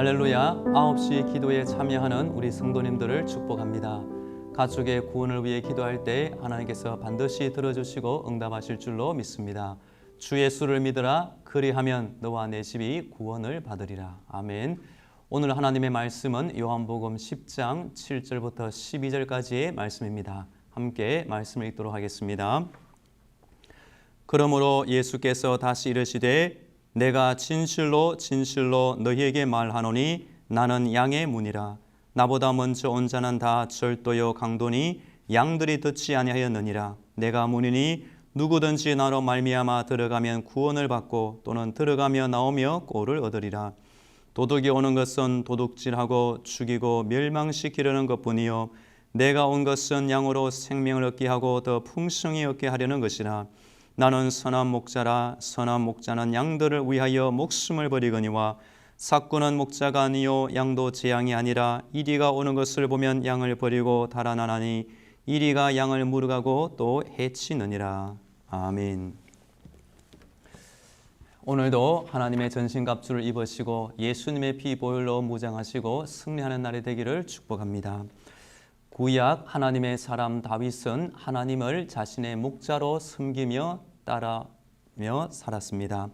할렐루야. 9시 기도에 참여하는 우리 성도님들을 축복합니다. 가족의 구원을 위해 기도할 때 하나님께서 반드시 들어주시고 응답하실 줄로 믿습니다. 주 예수를 믿으라. 그리하면 너와 내 집이 구원을 받으리라. 아멘. 오늘 하나님의 말씀은 요한복음 10장 7절부터 12절까지의 말씀입니다. 함께 말씀을 읽도록 하겠습니다. 그러므로 예수께서 다시 이르시되 내가 진실로 진실로 너희에게 말하노니 나는 양의 문이라. 나보다 먼저 온 자는 다 절도요 강도니 양들이 듣지 아니하였느니라. 내가 문이니 누구든지 나로 말미암아 들어가면 구원을 받고 또는 들어가며 나오며 꼴을 얻으리라. 도둑이 오는 것은 도둑질하고 죽이고 멸망시키려는 것뿐이요 내가 온 것은 양으로 생명을 얻게 하고 더 풍성히 얻게 하려는 것이라. 나는 선한 목자라. 선한 목자는 양들을 위하여 목숨을 버리거니와 삭구는 목자가 아니요 양도 제 양이 아니라 이리가 오는 것을 보면 양을 버리고 달아나나니 이리가 양을 물어가고 또 해치느니라. 아멘. 오늘도 하나님의 전신갑주를 입으시고 예수님의 피 보혈로 무장하시고 승리하는 날이 되기를 축복합니다. 구약 하나님의 사람 다윗은 하나님을 자신의 목자로 섬기며 따르며 살았습니다.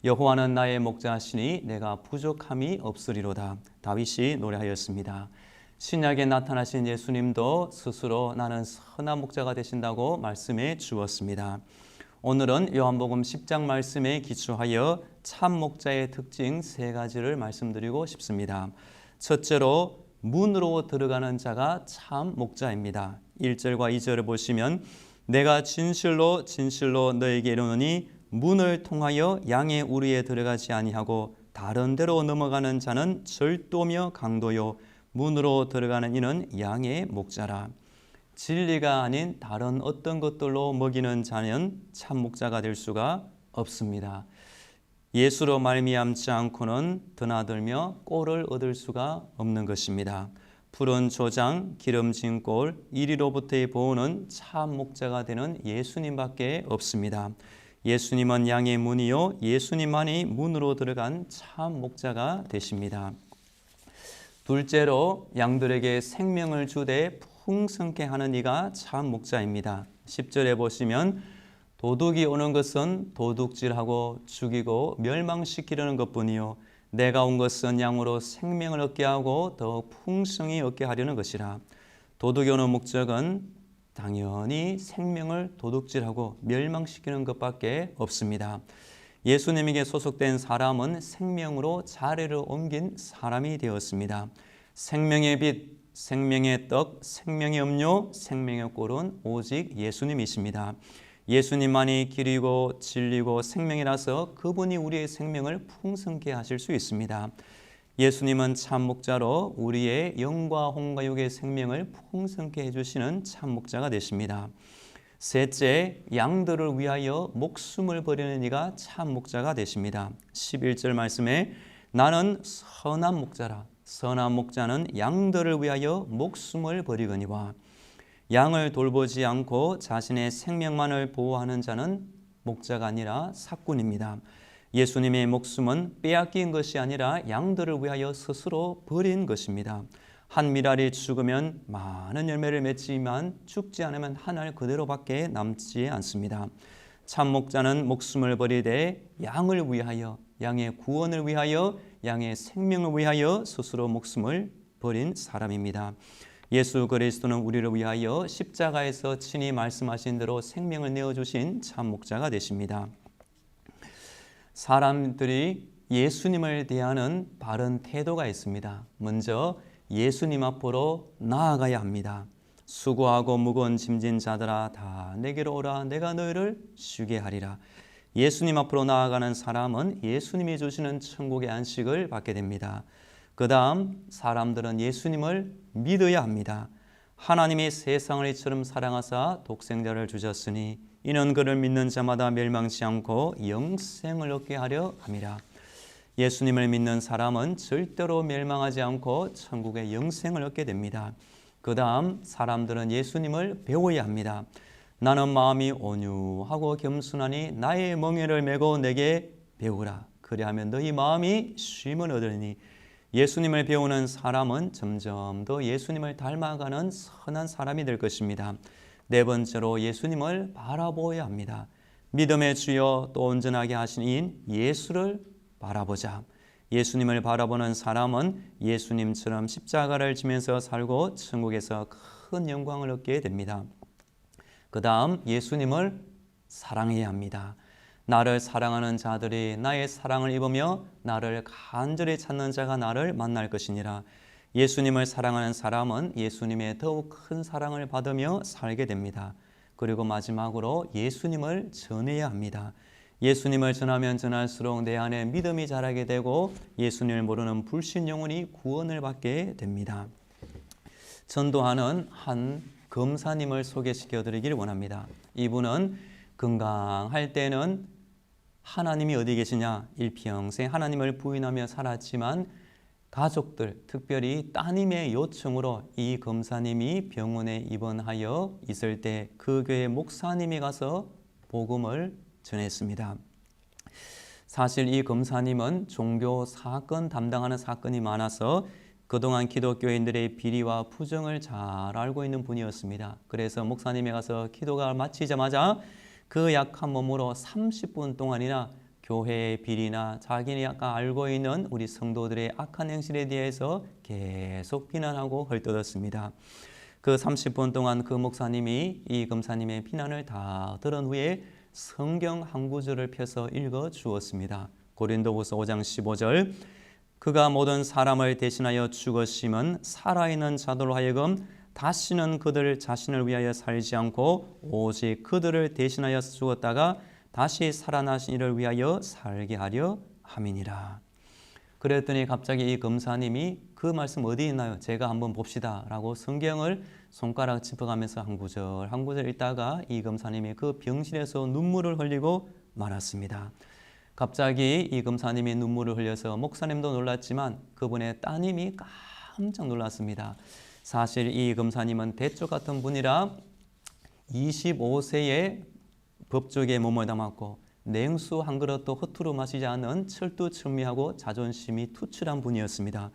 여호와는 나의 목자시니 내가 부족함이 없으리로다. 다윗이 노래하였습니다. 신약에 나타나신 예수님도 스스로 나는 선한 목자가 되신다고 말씀해 주었습니다. 오늘은 요한복음 10장 말씀에 기초하여 참 목자의 특징 3가지를 말씀드리고 싶습니다. 첫째로 문으로 들어가는 자가 참 목자입니다. 1절과 2절을 보시면 내가 진실로 진실로 너에게 이르노니 문을 통하여 양의 우리에 들어가지 아니하고 다른 데로 넘어가는 자는 절도며 강도요 문으로 들어가는 이는 양의 목자라. 진리가 아닌 다른 어떤 것들로 먹이는 자는 참 목자가 될 수가 없습니다. 예수로 말미암지 않고는 드나들며 꼴을 얻을 수가 없는 것입니다. 푸른 조장, 기름진 꼴, 이리로부터의 보호는 참 목자가 되는 예수님밖에 없습니다. 예수님은 양의 문이요 예수님만이 문으로 들어간 참 목자가 되십니다. 둘째로 양들에게 생명을 주되 풍성케 하는 이가 참 목자입니다. 10절에 보시면 도둑이 오는 것은 도둑질하고 죽이고 멸망시키려는 것뿐이요 내가 온 것은 양으로 생명을 얻게 하고 더 풍성히 얻게 하려는 것이라. 도둑이 오는 목적은 당연히 생명을 도둑질하고 멸망시키는 것밖에 없습니다. 예수님에게 소속된 사람은 생명으로 자리를 옮긴 사람이 되었습니다. 생명의 빛, 생명의 떡, 생명의 음료, 생명의 꼴은 오직 예수님이십니다. 예수님만이 길이고 진리고 생명이라서 그분이 우리의 생명을 풍성케 하실 수 있습니다. 예수님은 참 목자로 우리의 영과 혼과 육의 생명을 풍성케 해주시는 참 목자가 되십니다. 셋째, 양들을 위하여 목숨을 버리는 이가 참 목자가 되십니다. 11절 말씀에 나는 선한 목자라. 선한 목자는 양들을 위하여 목숨을 버리거니와 양을 돌보지 않고 자신의 생명만을 보호하는 자는 목자가 아니라 삭군입니다. 예수님의 목숨은 빼앗긴 것이 아니라 양들을 위하여 스스로 버린 것입니다. 한 미랄이 죽으면 많은 열매를 맺지만 죽지 않으면 한 알 그대로밖에 남지 않습니다. 참 목자는 목숨을 버리되 양을 위하여, 양의 구원을 위하여, 양의 생명을 위하여 스스로 목숨을 버린 사람입니다. 예수 그리스도는 우리를 위하여 십자가에서 친히 말씀하신 대로 생명을 내어주신 참 목자가 되십니다. 사람들이 예수님을 대하는 바른 태도가 있습니다. 먼저 예수님 앞으로 나아가야 합니다. 수고하고 무거운 짐진 자들아 다 내게로 오라. 내가 너희를 쉬게 하리라. 예수님 앞으로 나아가는 사람은 예수님이 주시는 천국의 안식을 받게 됩니다. 그 다음 사람들은 예수님을 믿어야 합니다. 하나님이 세상을 이처럼 사랑하사 독생자를 주셨으니 이는 그를 믿는 자마다 멸망치 않고 영생을 얻게 하려 함이라. 예수님을 믿는 사람은 절대로 멸망하지 않고 천국의 영생을 얻게 됩니다. 그 다음 사람들은 예수님을 배워야 합니다. 나는 마음이 온유하고 겸손하니 나의 멍에를 메고 내게 배우라. 그리하면 너희 마음이 쉼을 얻으리니 예수님을 배우는 사람은 점점 더 예수님을 닮아가는 선한 사람이 될 것입니다. 네 번째로 예수님을 바라보아야 합니다. 믿음의 주여 또 온전하게 하신 이인 예수를 바라보자. 예수님을 바라보는 사람은 예수님처럼 십자가를 지면서 살고 천국에서 큰 영광을 얻게 됩니다. 그 다음 예수님을 사랑해야 합니다. 나를 사랑하는 자들이 나의 사랑을 입으며 나를 간절히 찾는 자가 나를 만날 것이니라. 예수님을 사랑하는 사람은 예수님의 더욱 큰 사랑을 받으며 살게 됩니다. 그리고 마지막으로 예수님을 전해야 합니다. 예수님을 전하면 전할수록 내 안에 믿음이 자라게 되고 예수님을 모르는 불신 영혼이 구원을 받게 됩니다. 전도하는 한 검사님을 소개시켜 드리기를 원합니다. 이분은 건강할 때는 하나님이 어디 계시냐 일평생 하나님을 부인하며 살았지만 가족들, 특별히 따님의 요청으로 이 검사님이 병원에 입원하여 있을 때 그 교회 목사님이 가서 복음을 전했습니다. 사실 이 검사님은 종교 사건 담당하는 사건이 많아서 그동안 기독교인들의 비리와 부정을 잘 알고 있는 분이었습니다. 그래서 목사님이 가서 기도가 마치자마자 그 약한 몸으로 30분 동안이나 교회의 비리나 자기네 아까 알고 있는 우리 성도들의 악한 행실에 대해서 계속 비난하고 헐뜯었습니다. 그 30분 동안 그 목사님이 이 검사님의 비난을 다 들은 후에 성경 한 구절을 펴서 읽어 주었습니다. 고린도후서 5장 15절 그가 모든 사람을 대신하여 죽으심은 살아있는 자들로 하여금 다시는 그들 자신을 위하여 살지 않고 오직 그들을 대신하여 죽었다가 다시 살아나신 이를 위하여 살게 하려 함이니라. 그랬더니 갑자기 이 검사님이 그 말씀 어디 있나요? 제가 한번 봅시다 라고 성경을 손가락 짚어가면서 한 구절 읽다가 이 검사님이 그 병실에서 눈물을 흘리고 말았습니다. 갑자기 이 검사님이 눈물을 흘려서 목사님도 놀랐지만 그분의 따님이 깜짝 놀랐습니다. 사실 이 검사님은 대쪽 같은 분이라 25세에 법조계에 몸을 담았고 냉수 한 그릇도 허투루 마시지 않는 철두철미하고 자존심이 투철한 분이었습니다.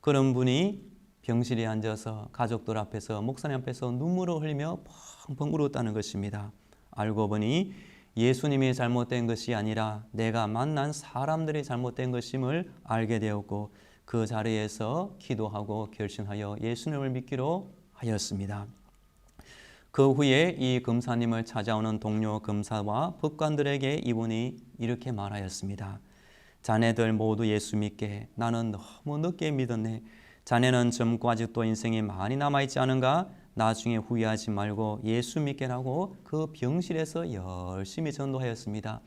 그런 분이 병실에 앉아서 가족들 앞에서 목사님 앞에서 눈물을 흘리며 펑펑 울었다는 것입니다. 알고 보니 예수님이 잘못된 것이 아니라 내가 만난 사람들이 잘못된 것임을 알게 되었고 그 자리에서 기도하고 결심하여 예수님을 믿기로 하였습니다. 그 후에 이 검사님을 찾아오는 동료 검사와 법관들에게 이분이 이렇게 말하였습니다. 자네들 모두 예수 믿게. 나는 너무 늦게 믿었네. 자네는 젊고 아직도 인생이 많이 남아있지 않은가? 나중에 후회하지 말고 예수 믿게라고 그 병실에서 열심히 전도하였습니다.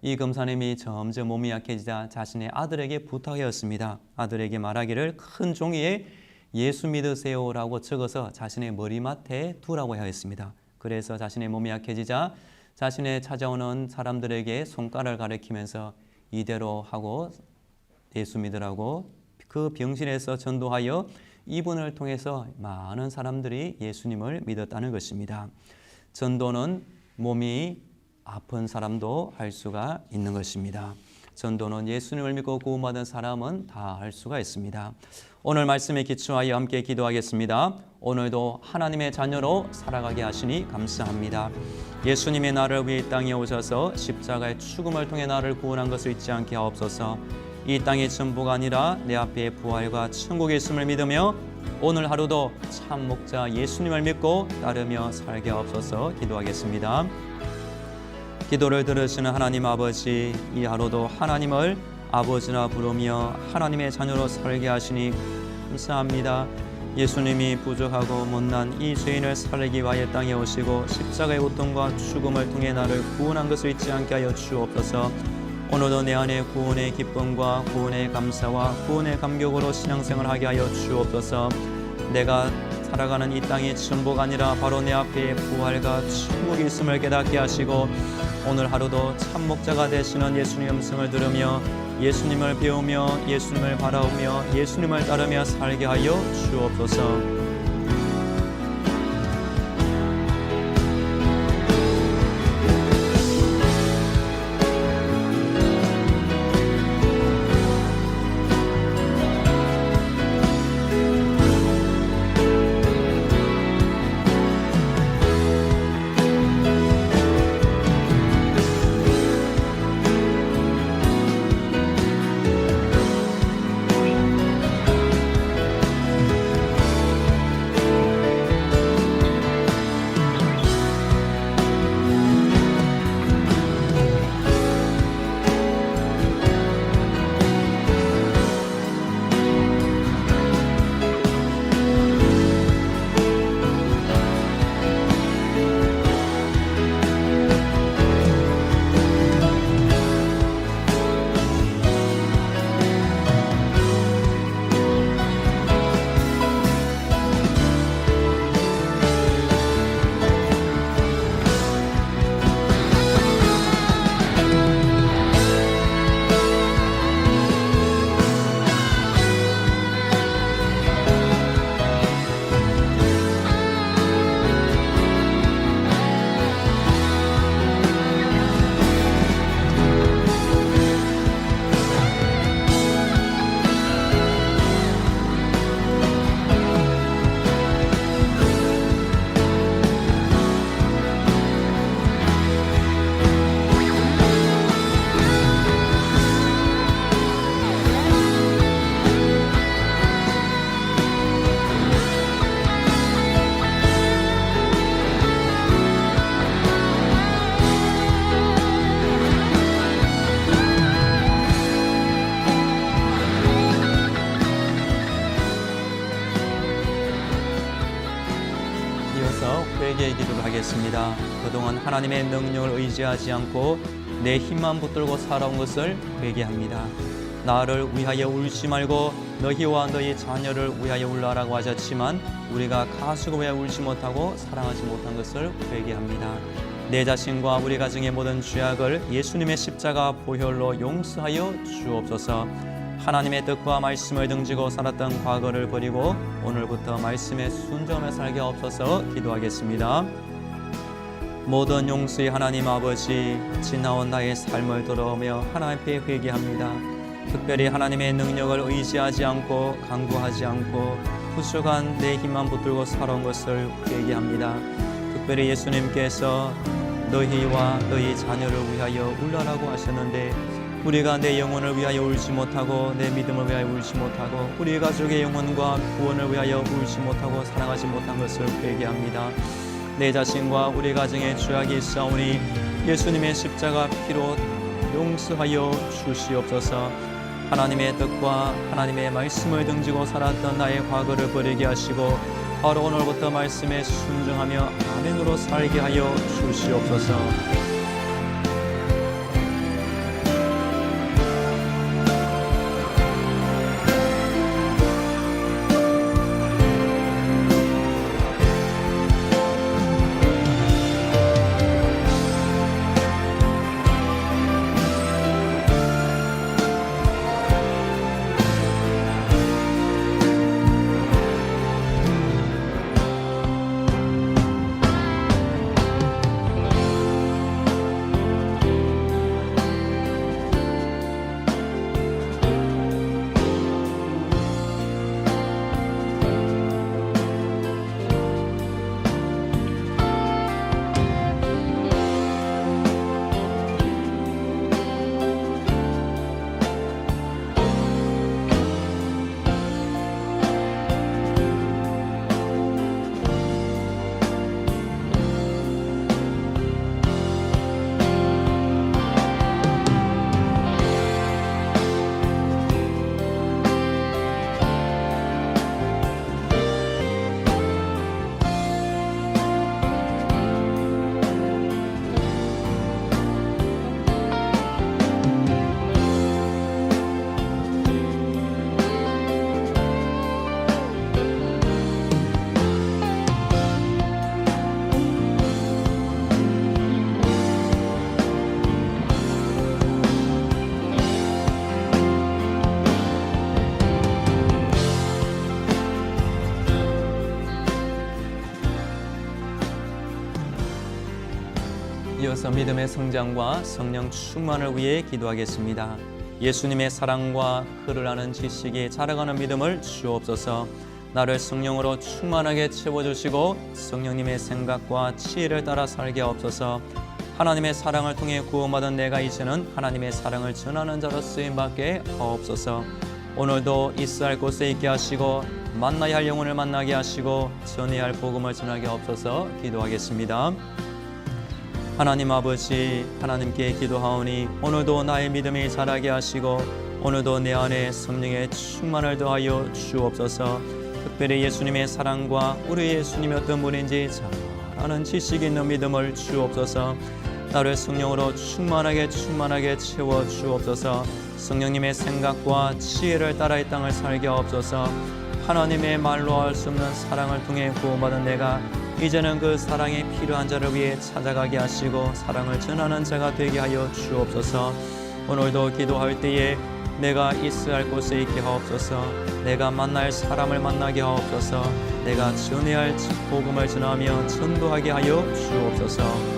이 검사님이 점점 몸이 약해지자 자신의 아들에게 부탁하였습니다. 아들에게 말하기를 큰 종이에 예수 믿으세요라고 적어서 자신의 머리맡에 두라고 하였습니다. 그래서 자신의 몸이 약해지자 자신의 찾아오는 사람들에게 손가락을 가리키면서 이대로 하고 예수 믿으라고 그 병실에서 전도하여 이분을 통해서 많은 사람들이 예수님을 믿었다는 것입니다. 전도는 몸이 아픈 사람도 할 수가 있는 것입니다. 전도는 예수님을 믿고 구원받은 사람은 다 할 수가 있습니다. 오늘 말씀에 기초하여 함께 기도하겠습니다. 오늘도 하나님의 자녀로 살아가게 하시니 감사합니다. 예수님의 나를 위해 이 땅에 오셔서 십자가의 죽음을 통해 나를 구원한 것을 잊지 않게 하옵소서. 이 땅의 전부가 아니라 내 앞에 부활과 천국에 있음을 믿으며 오늘 하루도 참 목자 예수님을 믿고 따르며 살게 하옵소서. 기도하겠습니다. 기도를 들으시는 하나님 아버지, 이 하루도 하나님을 아버지라 부르며 하나님의 자녀로 살게 하시니 감사합니다. 예수님이 부족하고 못난 이 죄인을 살리기 위하여 땅에 오시고 십자가의 고통과 죽음을 통해 나를 구원한 것을 잊지 않게 하여 주옵소서. 오늘도 내 안에 구원의 기쁨과 구원의 감사와 구원의 감격으로 신앙생활을 하게 하여 주옵소서. 내가 살아가는 이 땅이 전부가 아니라 바로 내 앞에 부활과 천국이 있음을 깨닫게 하시고 오늘 하루도 참 목자가 되시는 예수님의 음성을 들으며 예수님을 배우며 예수님을 바라보며 예수님을 따르며 살게 하여 주옵소서. 기도하겠습니다. 그동안 하나님의 능력을 의지하지 않고 내 힘만 붙들고 살아온 것을 회개합니다. 나를 위하여 울지 말고 너희와 너희 자녀를 위하여 울라라고 하셨지만 우리가 가축을 위하여 울지 못하고 사랑하지 못한 것을 회개합니다. 내 자신과 우리 가정의 모든 죄악을 예수님의 십자가 보혈로 용서하여 주옵소서. 하나님의 뜻과 말씀을 등지고 살았던 과거를 버리고 오늘부터 말씀에 순종하며 살게 하옵소서. 기도하겠습니다. 모든 용서의 하나님 아버지, 지나온 나의 삶을 돌아오며 하나님 앞에 회개합니다. 특별히 하나님의 능력을 의지하지 않고 강구하지 않고 부족한 내 힘만 붙들고 살아온 것을 회개합니다. 특별히 예수님께서 너희와 너희 자녀를 위하여 울라라고 하셨는데 우리가 내 영혼을 위하여 울지 못하고 내 믿음을 위하여 울지 못하고 우리 가족의 영혼과 구원을 위하여 울지 못하고 사랑하지 못한 것을 회개합니다. 내 자신과 우리 가정의 죄악이 있사오니 예수님의 십자가 피로 용서하여 주시옵소서. 하나님의 뜻과 하나님의 말씀을 등지고 살았던 나의 과거를 버리게 하시고 바로 오늘부터 말씀에 순종하며 아멘으로 살게 하여 주시옵소서. 이어서 믿음의 성장과 성령 충만을 위해 기도하겠습니다. 예수님의 사랑과 그를 아는 지식이 자라가는 믿음을 주옵소서. 나를 성령으로 충만하게 채워주시고 성령님의 생각과 지혜를 따라 살게 하옵소서. 하나님의 사랑을 통해 구원받은 내가 이제는 하나님의 사랑을 전하는 자로 쓰임받게 하옵소서. 오늘도 있어야 할 곳에 있게 하시고 만나야 할 영혼을 만나게 하시고 전해야 할 복음을 전하게 하옵소서. 기도하겠습니다. 하나님 아버지, 하나님께 기도하오니 오늘도 나의 믿음이 자라게 하시고 오늘도 내 안에 성령의 충만을 더하여 주옵소서. 특별히 예수님의 사랑과 우리 예수님이 어떤 분인지 잘 아는 지식이 있는 믿음을 주옵소서. 나를 성령으로 충만하게 채워 주옵소서. 성령님의 생각과 지혜를 따라 이 땅을 살게 하옵소서. 하나님의 말로 할 수 없는 사랑을 통해 구원받은 내가 이제는 그 사랑이 필요한 자를 위해 찾아가게 하시고 사랑을 전하는 자가 되게 하여 주옵소서. 오늘도 기도할 때에 내가 있어야 할 곳에 있게 하옵소서. 내가 만날 사람을 만나게 하옵소서. 내가 전해야 할 복음을 전하며 전도하게 하여 주옵소서.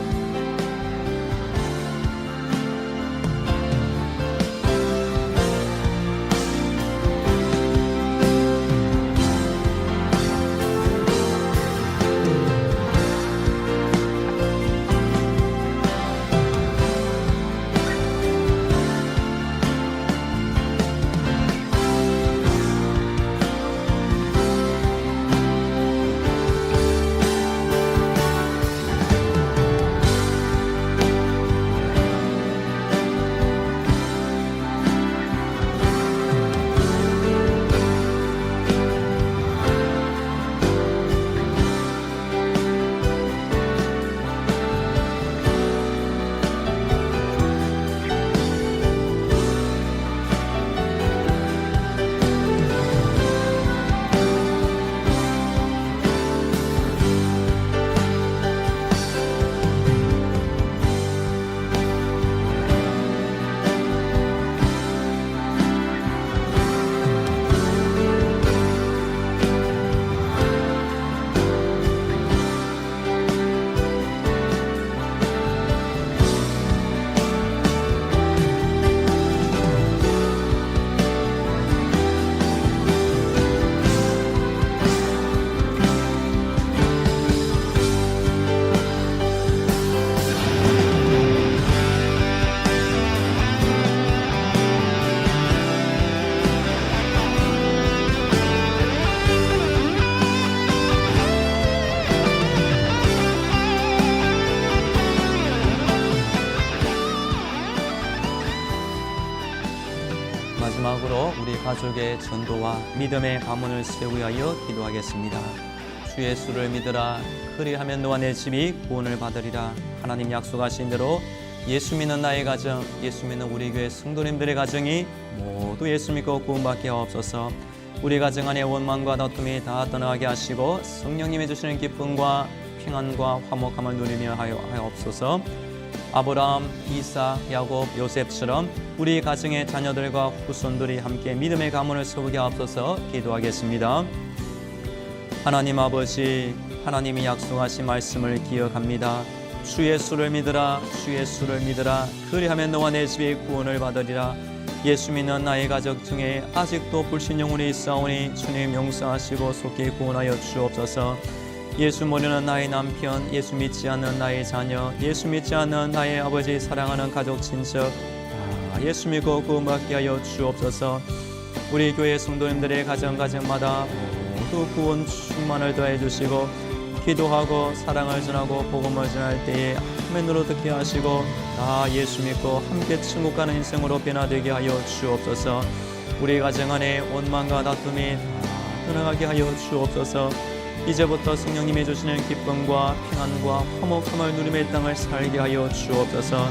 마지막으로 우리 가족의 전도와 믿음의 가문을 세우기 위하여 기도하겠습니다. 주 예수를 믿으라. 그리하면 너와 내 집이 구원을 받으리라. 하나님 약속하신 대로 예수 믿는 나의 가정, 예수 믿는 우리 교회 성도님들의 가정이 모두 예수 믿고 구원받게 하옵소서. 우리 가정 안에 원망과 다툼이 다 떠나게 하시고 성령님이 주시는 기쁨과 평안과 화목함을 누리며 하옵소서. 아브라함, 이삭, 야곱, 요셉처럼 우리 가정의 자녀들과 후손들이 함께 믿음의 가문을 세우게 하옵소서. 기도하겠습니다. 하나님 아버지, 하나님이 약속하신 말씀을 기억합니다. 주 예수를 믿으라. 주 예수를 믿으라. 그리하면 너와 내 집이 구원을 받으리라. 예수 믿는 나의 가족 중에 아직도 불신 영혼이 있사오니 주님 용서하시고 속히 구원하여 주옵소서. 예수 모르는 나의 남편, 예수 믿지 않는 나의 자녀, 예수 믿지 않는 나의 아버지, 사랑하는 가족 친척, 예수 믿고 구원받게 하여 주옵소서. 우리 교회 성도님들의 가정마다 모두 구원 충만을 더해 주시고 기도하고 사랑을 전하고 복음을 전할 때에 아멘으로 듣게 하시고 다 예수 믿고 함께 천국 가는 인생으로 변화되게 하여 주옵소서. 우리 가정 안에 원망과 다툼이 다 떠나가게 하여 주옵소서. 이제부터 성령님이 주시는 기쁨과 평안과 화목함을 누림의 땅을 살게 하여 주옵소서.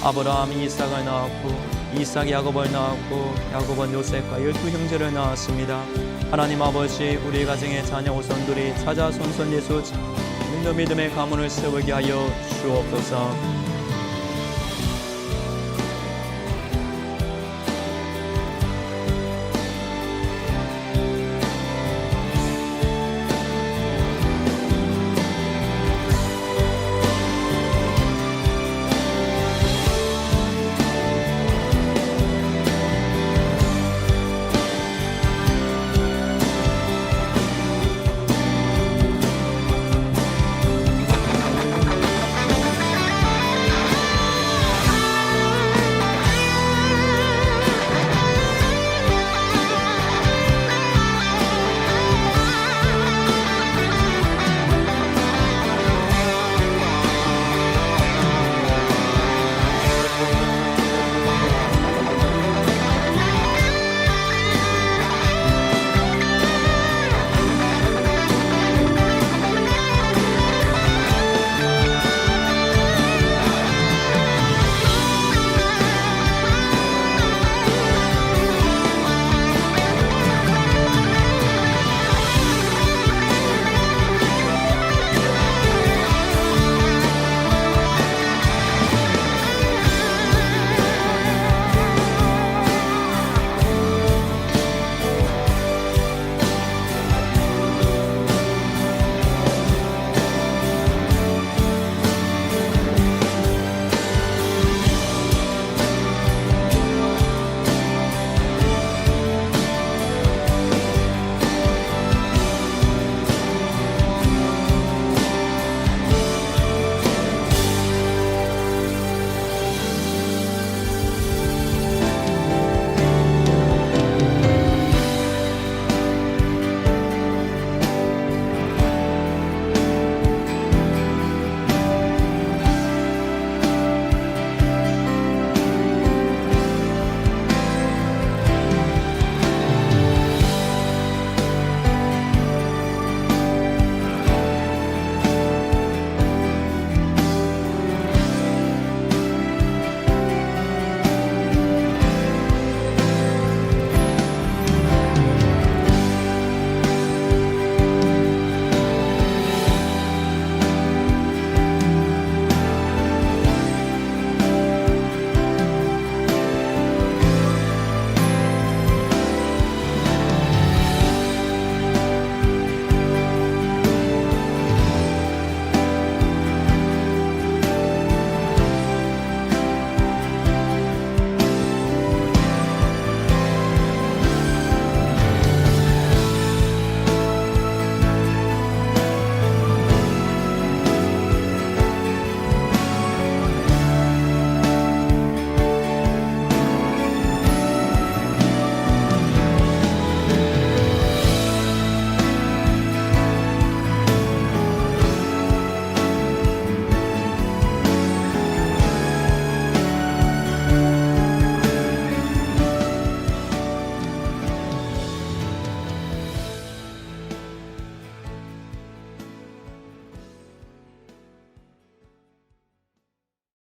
아브라함이 이삭을 낳았고 이삭이 야곱을 낳았고 야곱은 요셉과 12 형제를 낳았습니다. 하나님 아버지, 우리 가정의 자녀 후손들이 찾아 손손 예수 믿는 믿음의 가문을 세우게 하여 주옵소서.